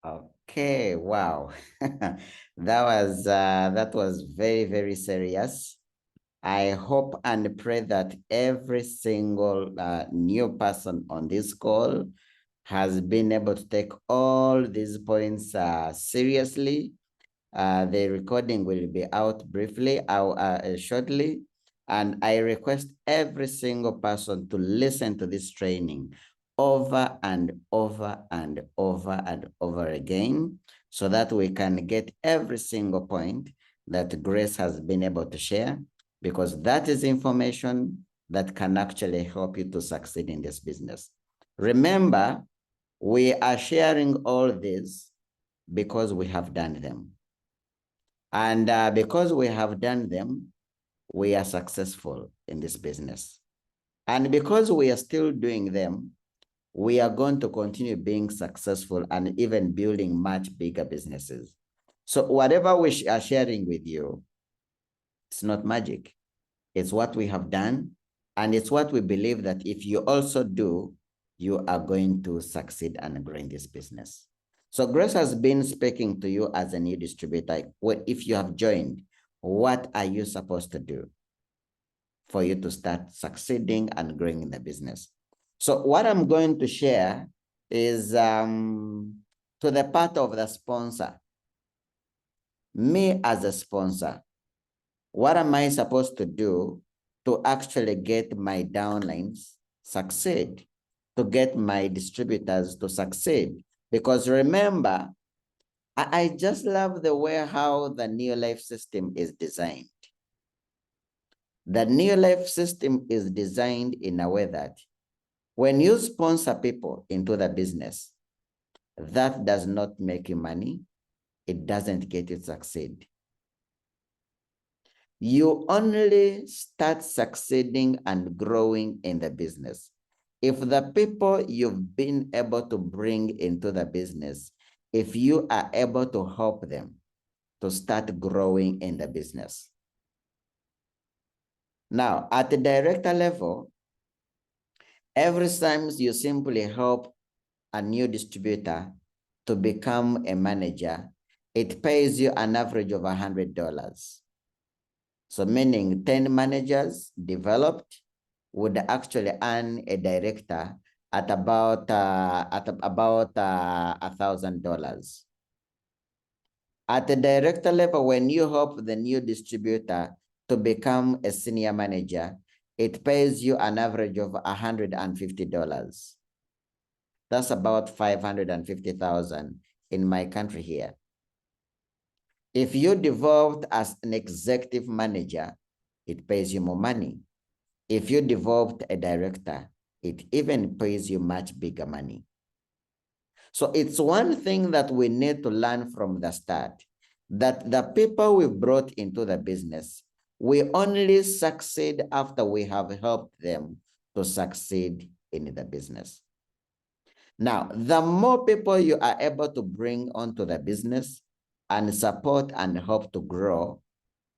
Okay, wow. That was very, very serious. I hope and pray that every single new person on this call has been able to take all these points seriously. The recording will be out briefly, shortly, and I request every single person to listen to this training over and over and over and over again, so that we can get every single point that Grace has been able to share, because that is information that can actually help you to succeed in this business. Remember, we are sharing all this because we have done them. And because we have done them, we are successful in this business. And because we are still doing them, we are going to continue being successful and even building much bigger businesses. So whatever we are sharing with you, it's not magic. It's what we have done. And it's what we believe that if you also do, you are going to succeed and grow in this business. So Grace has been speaking to you as a new distributor. If you have joined, what are you supposed to do for you to start succeeding and growing in the business? So what I'm going to share is to the part of the sponsor. Me as a sponsor, what am I supposed to do to actually get my downlines succeed, to get my distributors to succeed? Because remember, I just love the way how the New Life system is designed. The New Life system is designed in a way that when you sponsor people into the business, that does not make you money. It doesn't get you to succeed. You only start succeeding and growing in the business if the people you've been able to bring into the business, if you are able to help them to start growing in the business. Now, at the director level, every time you simply help a new distributor to become a manager, it pays you an average of $100. So meaning 10 managers developed would actually earn a director at about $1,000. At the director level, when you help the new distributor to become a senior manager, it pays you an average of $150. That's about 550,000 in my country here. If you developed as an executive manager, it pays you more money. If you developed a director, it even pays you much bigger money. So it's one thing that we need to learn from the start, that the people we brought into the business, we only succeed after we have helped them to succeed in the business. Now, the more people you are able to bring onto the business and support and help to grow,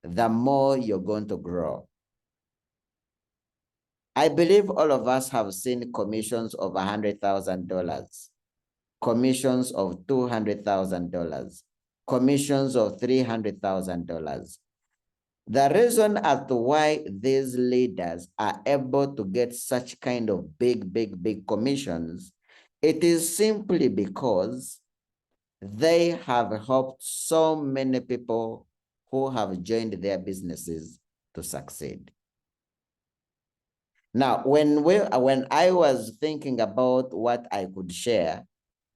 the more you're going to grow. I believe all of us have seen commissions of $100,000, commissions of $200,000, commissions of $300,000. The reason as to why these leaders are able to get such kind of big commissions, it is simply because they have helped so many people who have joined their businesses to succeed. Now, when I was thinking about what I could share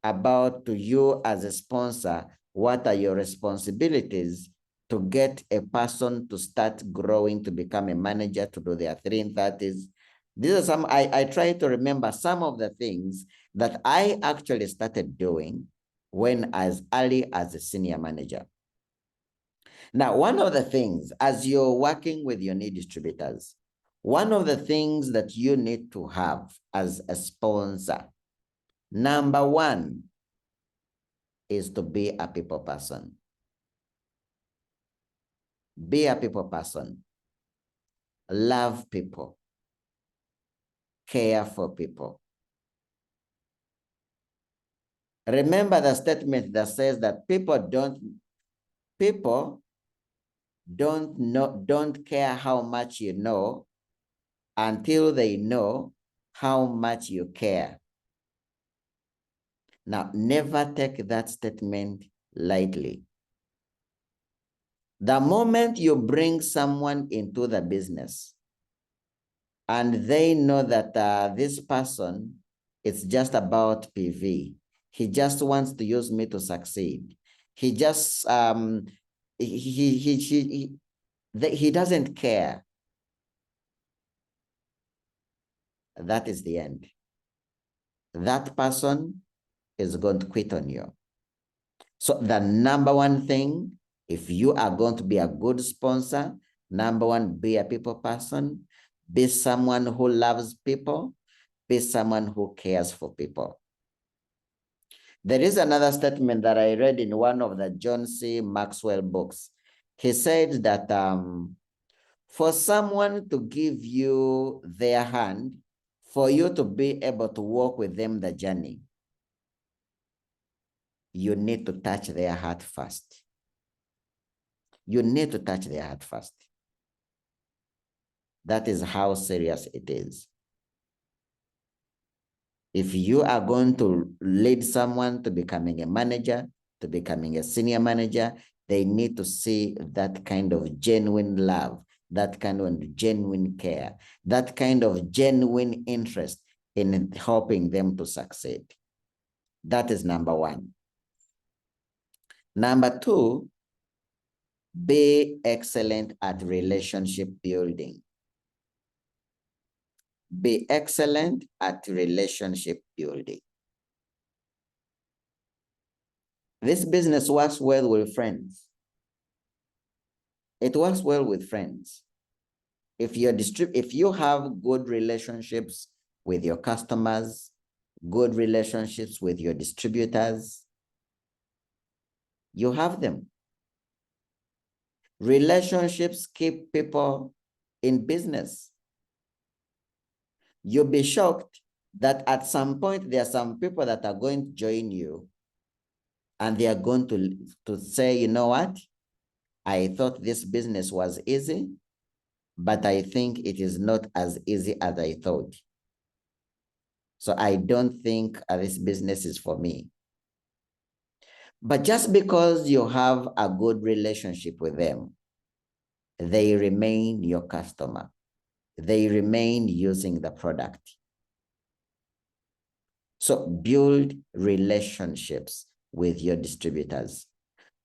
about to you as a sponsor, what are your responsibilities to get a person to start growing, to become a manager, to do their 330s. These are some, I try to remember some of the things that I actually started doing when as early as a senior manager. Now, one of the things, as you're working with your new distributors, one of the things that you need to have as a sponsor, number one, is to be a people person. Be a people person. Love people. Care for people. Remember the statement that says that people don't care how much you know until they know how much you care. Now, never take that statement lightly. The moment you bring someone into the business and they know that this person, it's just about PV, he just wants to use me to succeed. He just, he doesn't care. That is the end. That person is going to quit on you. So the number one thing, if you are going to be a good sponsor, number one, be a people person, be someone who loves people, be someone who cares for people. There is another statement that I read in one of the John C. Maxwell books. He said that for someone to give you their hand, for you to be able to walk with them the journey, you need to touch their heart first. You need to touch their heart first. That is how serious it is. If you are going to lead someone to becoming a manager, to becoming a senior manager, they need to see that kind of genuine love, that kind of genuine care, that kind of genuine interest in helping them to succeed. That is number one. Number two, be excellent at relationship building. Be excellent at relationship building. This business works well with friends. It works well with friends. If you have good relationships with your customers, good relationships with your distributors, you have them. Relationships keep people in business. You'll be shocked that at some point there are some people that are going to join you and they are going to say, you know what? I thought this business was easy, but I think it is not as easy as I thought. So I don't think this business is for me. But just because you have a good relationship with them, they remain your customer. They remain using the product. So build relationships with your distributors.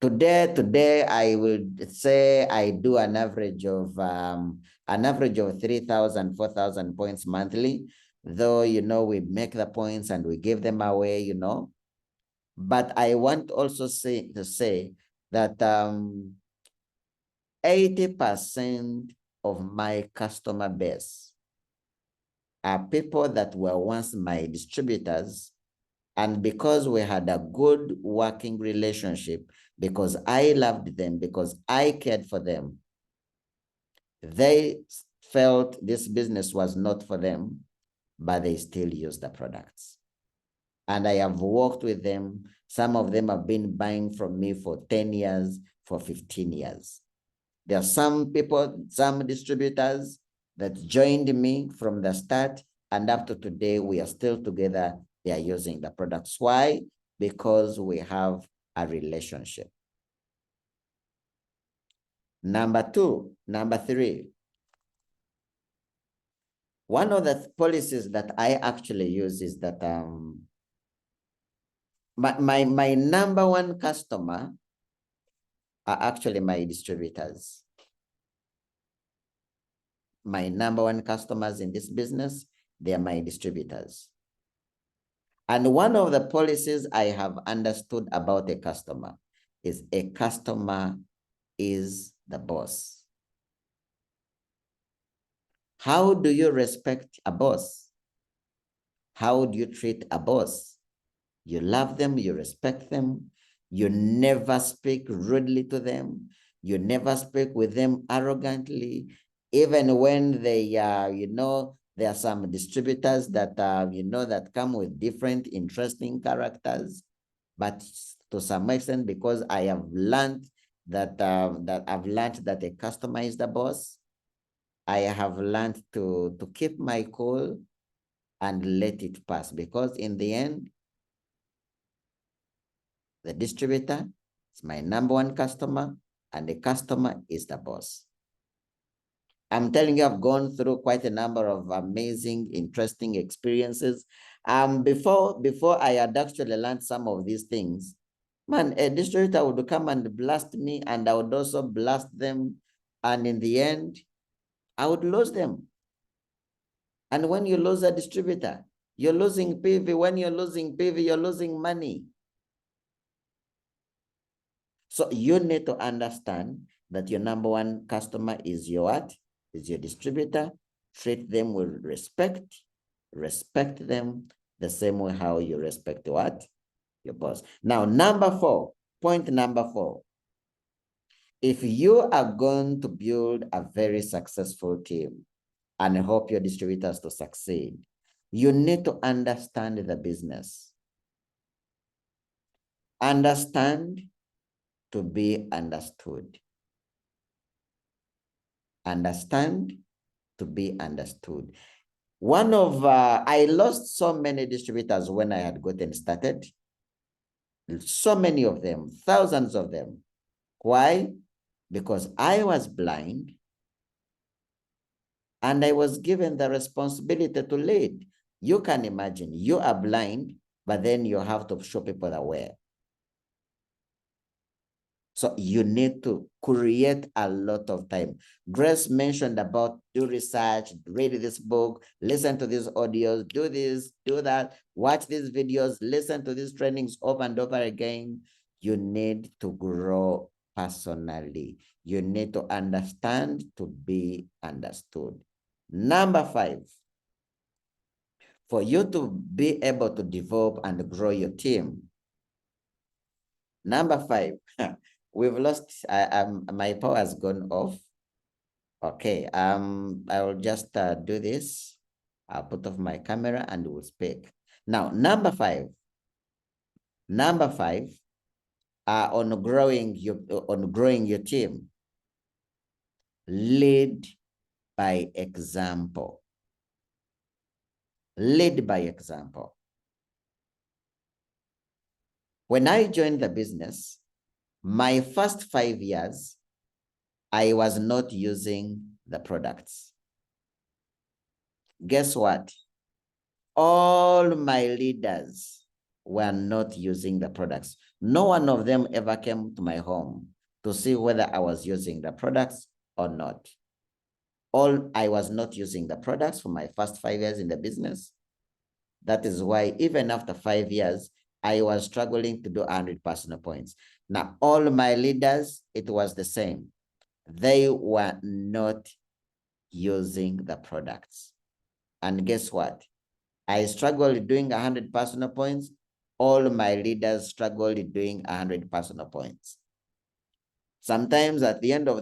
Today, I would say I do an average of 3,000, 4,000 points monthly. Though, we make the points and we give them away, But I want also to say that 80% of my customer base are people that were once my distributors. And because we had a good working relationship, because I loved them, because I cared for them, they felt this business was not for them, but they still use the products. And I have worked with them. Some of them have been buying from me for 10 years, for 15 years. There are some people, some distributors that joined me from the start, and up to today, we are still together. They are using the products. Why? Because we have a relationship. Number three, one of the policies that I actually use is that my number one customer are actually my distributors. My number one customers in this business, they are my distributors. And one of the policies I have understood about a customer is a customer is the boss. How do you respect a boss? How do you treat a boss? You love them, you respect them, you never speak rudely to them, you never speak with them arrogantly, even when they, there are some distributors that, that come with different interesting characters. but to some extent, because I have learned that that a customer is the boss, I have learned to keep my cool and let it pass, because in the end, the distributor is my number one customer, and the customer is the boss. I'm telling you, I've gone through quite a number of amazing, interesting experiences. Before I had actually learned some of these things, man, a distributor would come and blast me, and I would also blast them. And in the end, I would lose them. And when you lose a distributor, you're losing PV. When you're losing PV, you're losing money. So you need to understand that your number one customer is your what? Is your distributor. Treat them with respect. Respect them the same way how you respect what? Your boss. Now, point number 4. If you are going to build a very successful team and help your distributors to succeed, you need to understand the business. Understand to be understood. Understand to be understood. I lost so many distributors when I had gotten started. So many of them, thousands of them. Why? Because I was blind and I was given the responsibility to lead. You can imagine, you are blind, but then you have to show people the way. So you need to create a lot of time. Grace mentioned about do research, read this book, listen to these audios, do this, do that, watch these videos, listen to these trainings over and over again. You need to grow personally. You need to understand to be understood. Number 5, for you to be able to develop and grow your team. Number 5, we've lost, my power has gone off. Okay, I will just do this. I'll put off my camera and we'll speak. Now, number 5, on growing your team, lead by example. Lead by example. When I joined the business, my first 5 years, I was not using the products. Guess what? All my leaders were not using the products. No one of them ever came to my home to see whether I was using the products or not. I was not using the products for my first 5 years in the business. That is why even after 5 years, I was struggling to do 100 personal points. Now, all my leaders, it was the same. They were not using the products. And guess what? I struggled doing 100 personal points. All my leaders struggled doing 100 personal points. Sometimes at the end of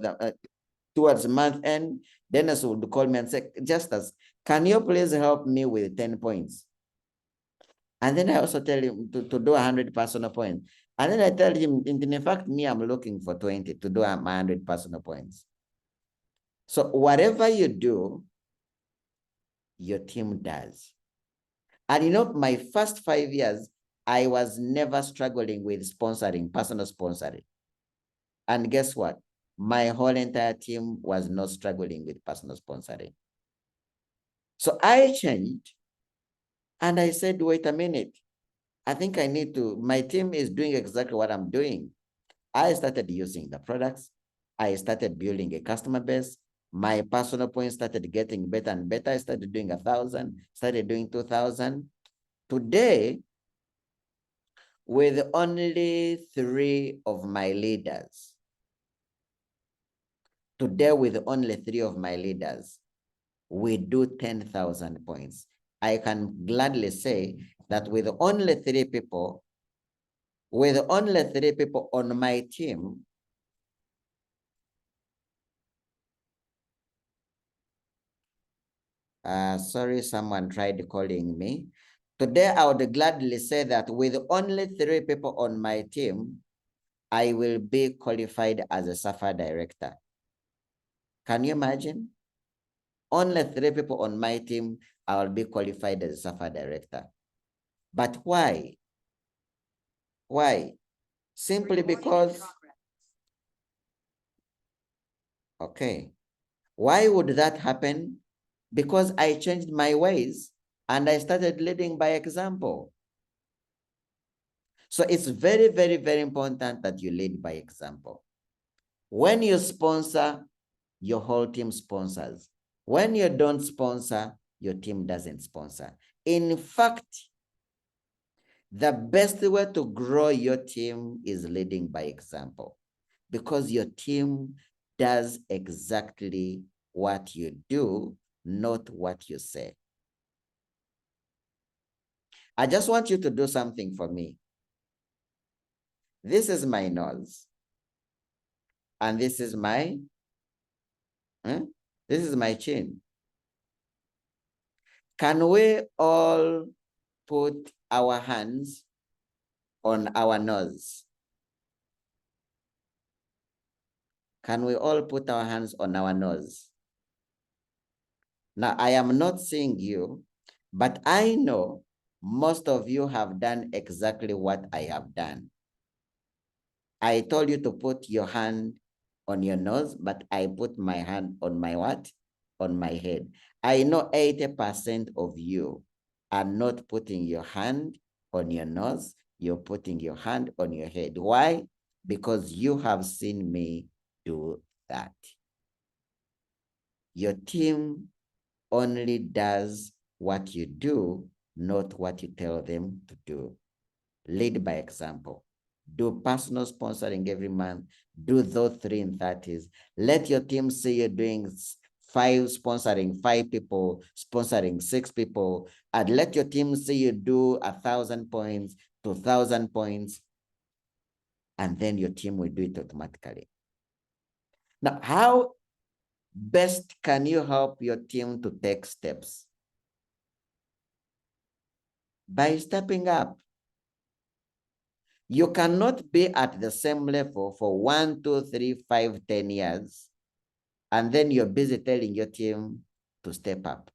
towards month end, Dennis would call me and say, Justus, can you please help me with 10 points? And then I also tell him to do 100 personal points. And then I tell him, in fact, me, I'm looking for 20 to do 100 personal points. So whatever you do, your team does. And you know, my first 5 years, I was never struggling with sponsoring, personal sponsoring. And guess what? My whole entire team was not struggling with personal sponsoring. So I changed and I said, wait a minute. I think I need to, my team is doing exactly what I'm doing. I started using the products. I started building a customer base. My personal points started getting better and better. I started doing 1,000, started doing 2,000. Today, with only 3 of my leaders, we do 10,000 points. I can gladly say that with only 3 people on my team, sorry, someone tried calling me. Today, I would gladly say that with only 3 people on my team, I will be qualified as a SAFA director. Can you imagine? Only 3 people on my team, I will be qualified as a SAFA director. But why? Why? Simply because, okay. Why would that happen? Because I changed my ways and I started leading by example. So it's very, very, very important that you lead by example. When you sponsor, your whole team sponsors. When you don't sponsor, your team doesn't sponsor. In fact, the best way to grow your team is leading by example, because your team does exactly what you do, not what you say. I just want you to do something for me. This is my nose. And this is my, this is my chin. Can we all put our hands on our nose? Can we all put our hands on our nose? Now, I am not seeing you, but I know most of you have done exactly what I have done. I told you to put your hand on your nose, but I put my hand on my what? On my head. I know 80% of you are not putting your hand on your nose. You're putting your hand on your head. Why? Because you have seen me do that. Your team only does what you do, not what you tell them to do. Lead by example. Do personal sponsoring every month. Do those 3 in 30s. Let your team see you doing 5 sponsoring 5 people, sponsoring 6 people, and let your team see you do 1,000 points, 2,000 points, and then your team will do it automatically. Now, how best can you help your team to take steps? By stepping up. You cannot be at the same level for 1, 2, 3, 5, 10 years, and then you're busy telling your team to step up.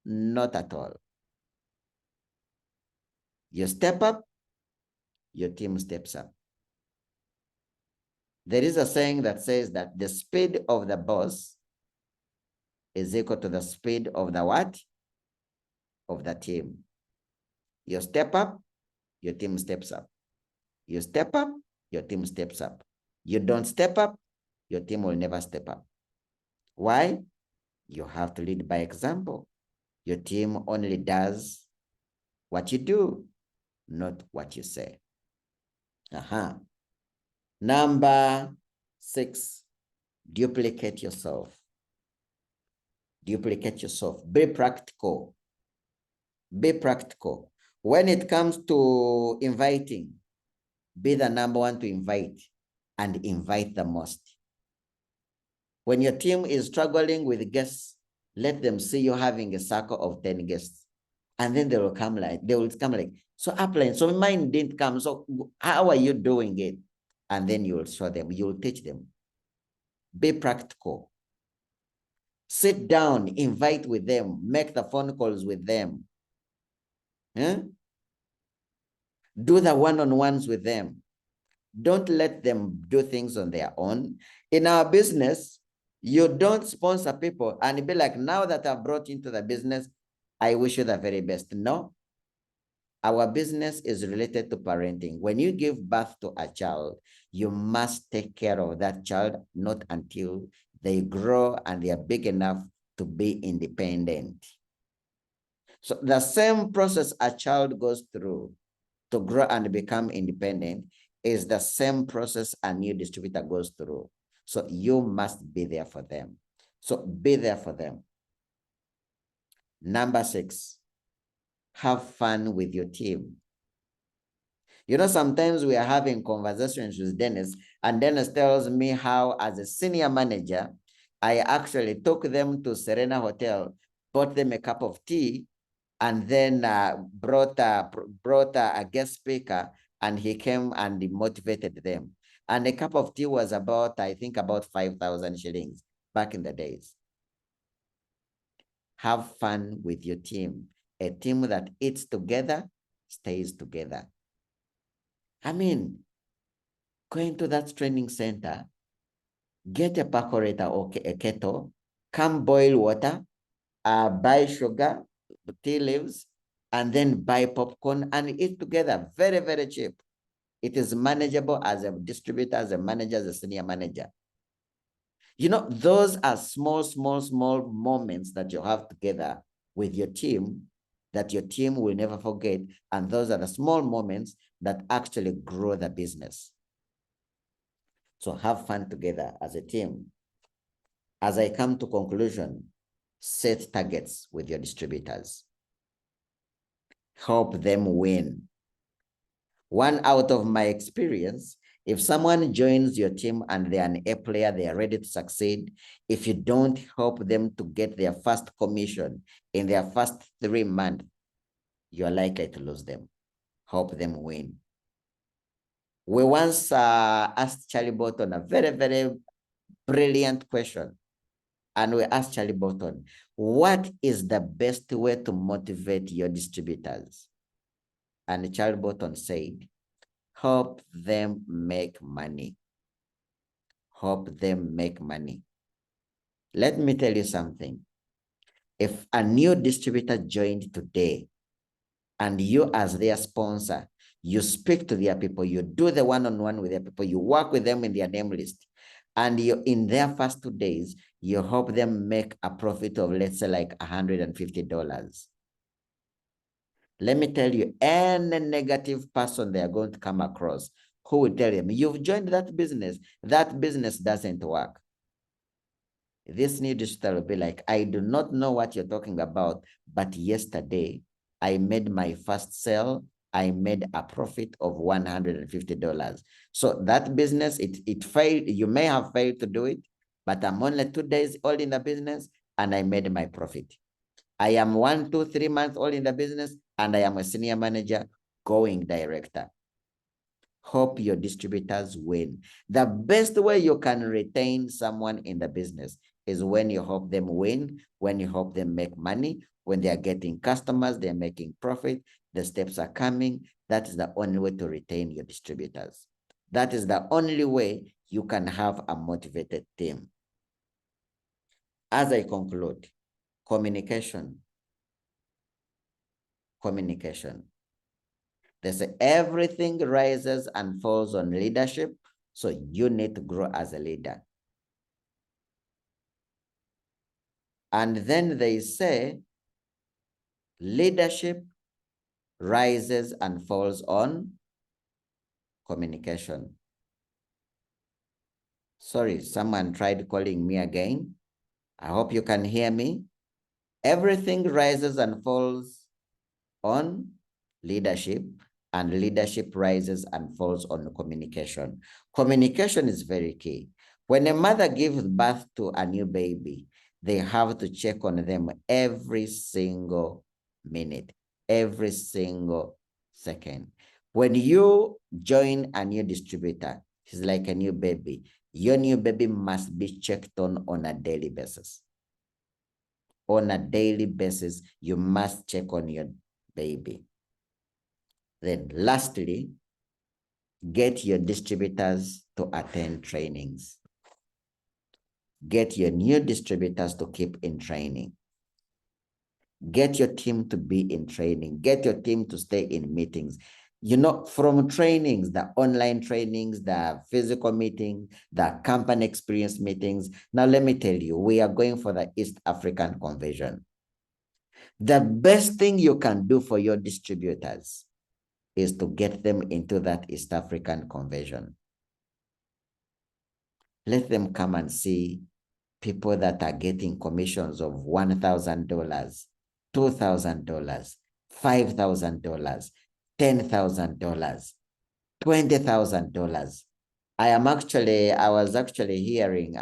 Not at all. You step up, your team steps up. There is a saying that says that the speed of the boss is equal to the speed of the what? Of the team. You step up, your team steps up. You step up, your team steps up. You don't step up, your team will never step up. Why? You have to lead by example. Your team only does what you do, not what you say. Number 6, duplicate yourself. Duplicate yourself. Be practical. Be practical. When it comes to inviting, be the number 1 to invite, and invite the most. When your team is struggling with guests, let them see you having a circle of 10 guests. And then they will come like, so upline, so mine didn't come. So how are you doing it? And then you will show them, you will teach them. Be practical. Sit down, invite with them, make the phone calls with them. Do the one-on-ones with them. Don't let them do things on their own. In our business, you don't sponsor people and be like, now that I've brought into the business, I wish you the very best. No. Our business is related to parenting. When you give birth to a child, you must take care of that child, not until they grow and they are big enough to be independent. So the same process a child goes through to grow and become independent is the same process a new distributor goes through. So you must be there for them. So be there for them. Number 6, have fun with your team. You know, sometimes we are having conversations with Dennis, and Dennis tells me how, as a senior manager, I actually took them to Serena Hotel, bought them a cup of tea, and then brought a guest speaker, and he came and he motivated them. And a cup of tea was about, I think, about 5,000 shillings back in the days. Have fun with your team. A team that eats together stays together. I mean, go into that training center, get a percolator or a kettle, come boil water, buy sugar, tea leaves, and then buy popcorn and eat together. Very, very cheap. It is manageable as a distributor, as a manager, as a senior manager. You know, those are small, small, small moments that you have together with your team that your team will never forget. And those are the small moments that actually grow the business. So have fun together as a team. As I come to conclusion, set targets with your distributors. Help them win. One out of my experience, if someone joins your team and they're an A player, they are ready to succeed, if you don't help them to get their first commission in their first 3 months, you're likely to lose them. Help them win. We once asked Charlie Bolton a very, very brilliant question. And we asked Charlie Bolton, what is the best way to motivate your distributors? And Charlie Bolton said, help them make money. Help them make money. Let me tell you something. If a new distributor joined today and you as their sponsor, you speak to their people, you do the one-on-one with their people, you work with them in their name list, and you in their first 2 days, you help them make a profit of, let's say, like $150. Let me tell you, any negative person they are going to come across who will tell them, you've joined that business doesn't work. This new digital will be like, I do not know what you're talking about, but yesterday I made my first sale. I made a profit of $150. So that business, it failed. You may have failed to do it, but I'm only 2 days old in the business and I made my profit. I am 1, 2, 3 months old in the business and I am a senior manager going director. Hope your distributors win. The best way you can retain someone in the business is when you help them win, when you help them make money, when they are getting customers, they're making profit, the steps are coming. That is the only way to retain your distributors. That is the only way you can have a motivated team. As I conclude, communication. Communication. They say everything rises and falls on leadership, so you need to grow as a leader. And then they say leadership rises and falls on communication. Sorry, someone tried calling me again. I hope you can hear me. Everything rises and falls on leadership, and leadership rises and falls on communication. Communication is very key. When a mother gives birth to a new baby, they have to check on them every single minute, every single second. When you join a new distributor, it's like a new baby. Your new baby must be checked on a daily basis. On a daily basis, you must check on your baby. Then lastly, get your distributors to attend trainings. Get your new distributors to keep in training. Get your team to be in training. Get your team to stay in meetings. You know, from trainings, the online trainings, the physical meetings, the company experience meetings. Now, let me tell you, we are going for the East African Convention. The best thing you can do for your distributors is to get them into that East African Convention. Let them come and see people that are getting commissions of $1,000, $2,000, $5,000, $10,000, $20,000. I was actually hearing,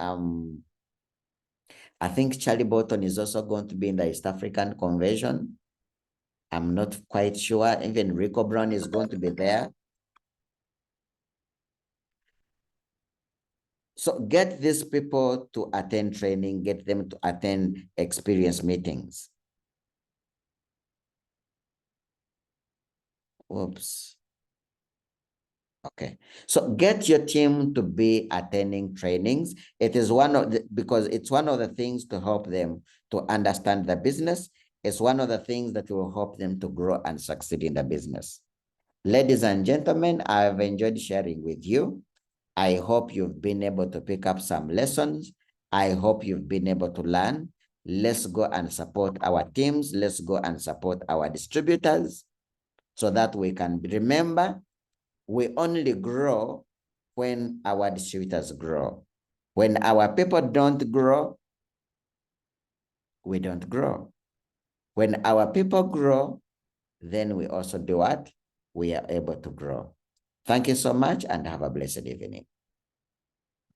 I think Charlie Bolton is also going to be in the East African Convention. I'm not quite sure. Even Rico Brown is going to be there. So get these people to attend training, get them to attend experience meetings. Oops. Okay. So get your team to be attending trainings. It is because it's one of the things to help them to understand the business. It's one of the things that will help them to grow and succeed in the business. Ladies and gentlemen, I've enjoyed sharing with you. I hope you've been able to pick up some lessons. I hope you've been able to learn. Let's go and support our teams. Let's go and support our distributors so that we can remember we only grow when our distributors grow. When our people don't grow, we don't grow. When our people grow, then we also do what? We are able to grow. Thank you so much and have a blessed evening.